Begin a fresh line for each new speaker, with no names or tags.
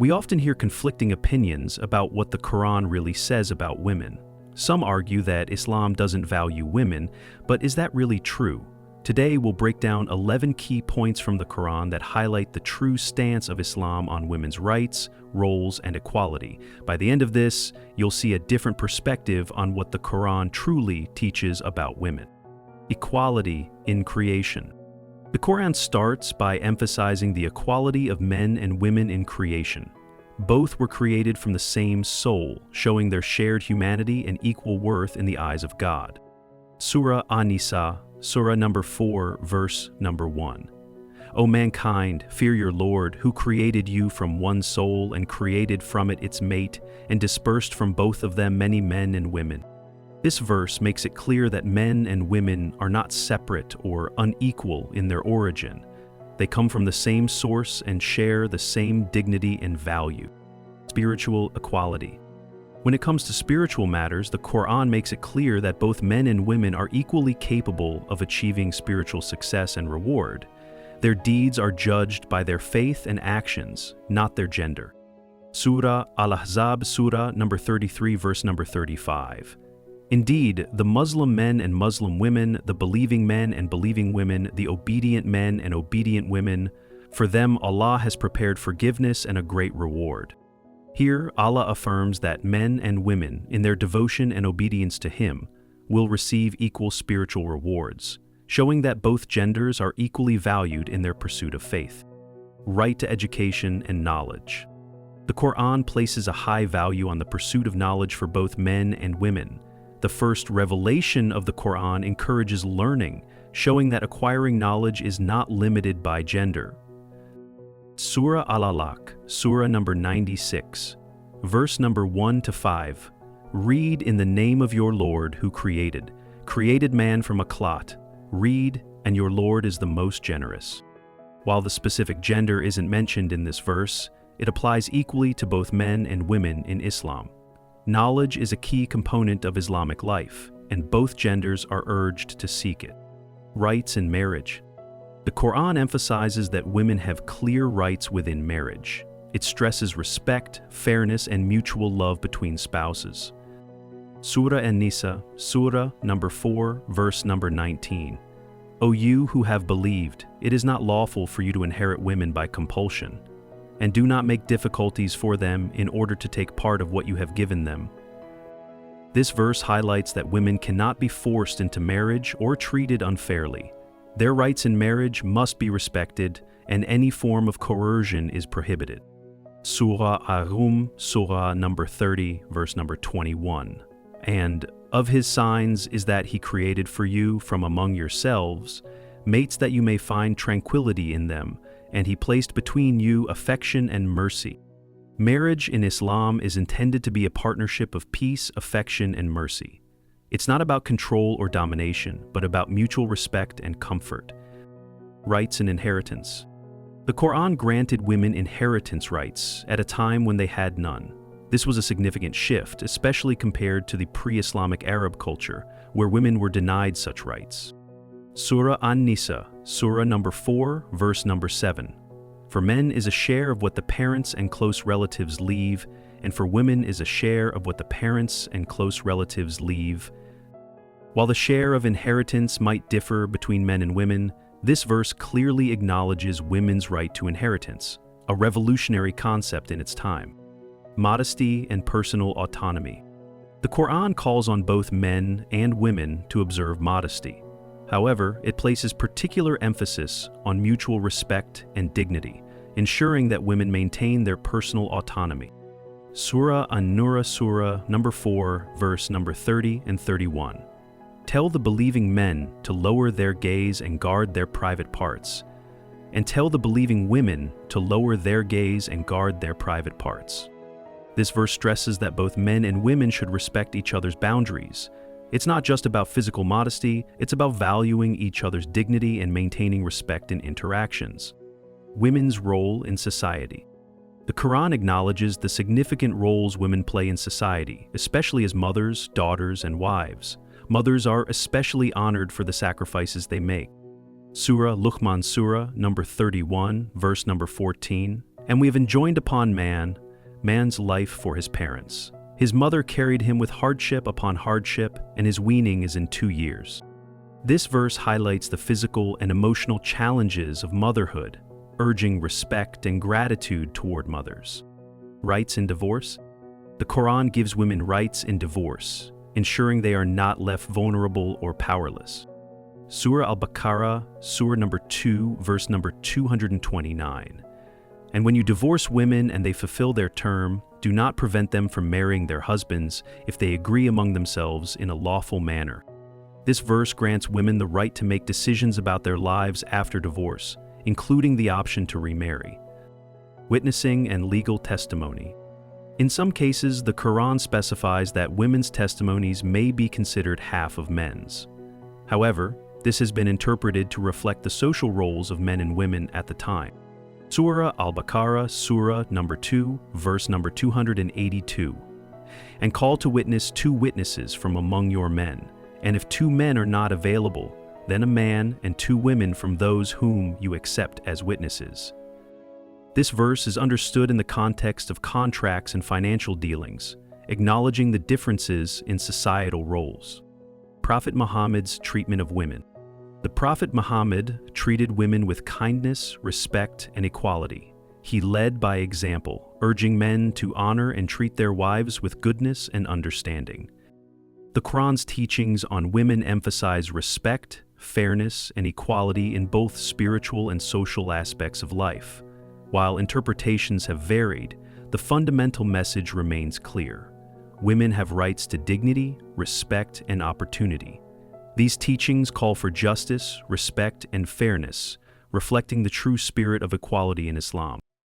We often hear conflicting opinions about what the Quran really says about women. Some argue that Islam doesn't value women, but is that really true? Today we'll break down 11 key points from the Quran that highlight the true stance of Islam on women's rights, roles, and equality. By the end of this, you'll see a different perspective on what the Quran truly teaches about women. Equality in creation. The Quran starts by emphasizing the equality of men and women in creation. Both were created from the same soul, showing their shared humanity and equal worth in the eyes of God. Surah an-nisa, Surah number 4, verse number 1. O mankind, fear your Lord, who created you from one soul and created from it its mate, and dispersed from both of them many men and women. This verse makes it clear that men and women are not separate or unequal in their origin. They come from the same source and share the same dignity and value. Spiritual equality. When it comes to spiritual matters, the Quran makes it clear that both men and women are equally capable of achieving spiritual success and reward. Their deeds are judged by their faith and actions, not their gender. Surah Al-Ahzab, Surah number 33, verse number 35. Indeed, the Muslim men and Muslim women, the believing men and believing women, the obedient men and obedient women, for them Allah has prepared forgiveness and a great reward. Here, Allah affirms that men and women, in their devotion and obedience to Him, will receive equal spiritual rewards, showing that both genders are equally valued in their pursuit of faith. Right to education and knowledge. The Quran places a high value on the pursuit of knowledge for both men and women. The first revelation of the Quran encourages learning, showing that acquiring knowledge is not limited by gender. Surah Al-Alaq, Surah number 96, verse number 1 to 5. Read in the name of your Lord who created man from a clot. Read, and your Lord is the most generous. While the specific gender isn't mentioned in this verse, it applies equally to both men and women in Islam. Knowledge is a key component of Islamic life, and both genders are urged to seek it. Rights in marriage. The Quran emphasizes that women have clear rights within marriage. It stresses respect, fairness, and mutual love between spouses. Surah an-nisa, Surah number 4, verse number 19. O you who have believed, it is not lawful for you to inherit women by compulsion, and do not make difficulties for them in order to take part of what you have given them. This verse highlights that women cannot be forced into marriage or treated unfairly. Their rights in marriage must be respected, and any form of coercion is prohibited. Surah Ar-Rum, Surah number 30, verse number 21. And of His signs is that He created for you from among yourselves mates that you may find tranquility in them, and He placed between you affection and mercy. Marriage in Islam is intended to be a partnership of peace, affection, and mercy. It's not about control or domination, but about mutual respect and comfort. Rights and inheritance. The Quran granted women inheritance rights at a time when they had none. This was a significant shift, especially compared to the pre-Islamic Arab culture, where women were denied such rights. Surah an-Nisa, Surah number 4, verse number 7. For men is a share of what the parents and close relatives leave, and for women is a share of what the parents and close relatives leave. While the share of inheritance might differ between men and women, this verse clearly acknowledges women's right to inheritance, a revolutionary concept in its time. Modesty and personal autonomy. The Quran calls on both men and women to observe modesty. However, it places particular emphasis on mutual respect and dignity, ensuring that women maintain their personal autonomy. Surah an-Nur, Surah number 4, verse number 30 and 31. Tell the believing men to lower their gaze and guard their private parts, and tell the believing women to lower their gaze and guard their private parts. This verse stresses that both men and women should respect each other's boundaries. It's not just about physical modesty, it's about valuing each other's dignity and maintaining respect in interactions. Women's role in society. The Quran acknowledges the significant roles women play in society, especially as mothers, daughters, and wives. Mothers are especially honored for the sacrifices they make. Surah Luqman, Surah number 31, verse number 14, And we have enjoined upon man's life for his parents. His mother carried him with hardship upon hardship, and his weaning is in 2 years. This verse highlights the physical and emotional challenges of motherhood, urging respect and gratitude toward mothers. Rights in divorce? The Quran gives women rights in divorce, ensuring they are not left vulnerable or powerless. Surah Al-Baqarah, Surah number 2, verse number 229. And when you divorce women and they fulfill their term, do not prevent them from marrying their husbands if they agree among themselves in a lawful manner. This verse grants women the right to make decisions about their lives after divorce, including the option to remarry. Witnessing and legal testimony. In some cases, the Quran specifies that women's testimonies may be considered half of men's. However, this has been interpreted to reflect the social roles of men and women at the time. Surah Al-Baqarah, Surah number 2, verse number 282. And call to witness 2 witnesses from among your men, and if 2 men are not available, then a man and 2 women from those whom you accept as witnesses. This verse is understood in the context of contracts and financial dealings, acknowledging the differences in societal roles. Prophet Muhammad's treatment of women. The Prophet Muhammad treated women with kindness, respect, and equality. He led by example, urging men to honor and treat their wives with goodness and understanding. The Quran's teachings on women emphasize respect, fairness, and equality in both spiritual and social aspects of life. While interpretations have varied, the fundamental message remains clear. Women have rights to dignity, respect, and opportunity. These teachings call for justice, respect, and fairness, reflecting the true spirit of equality in Islam.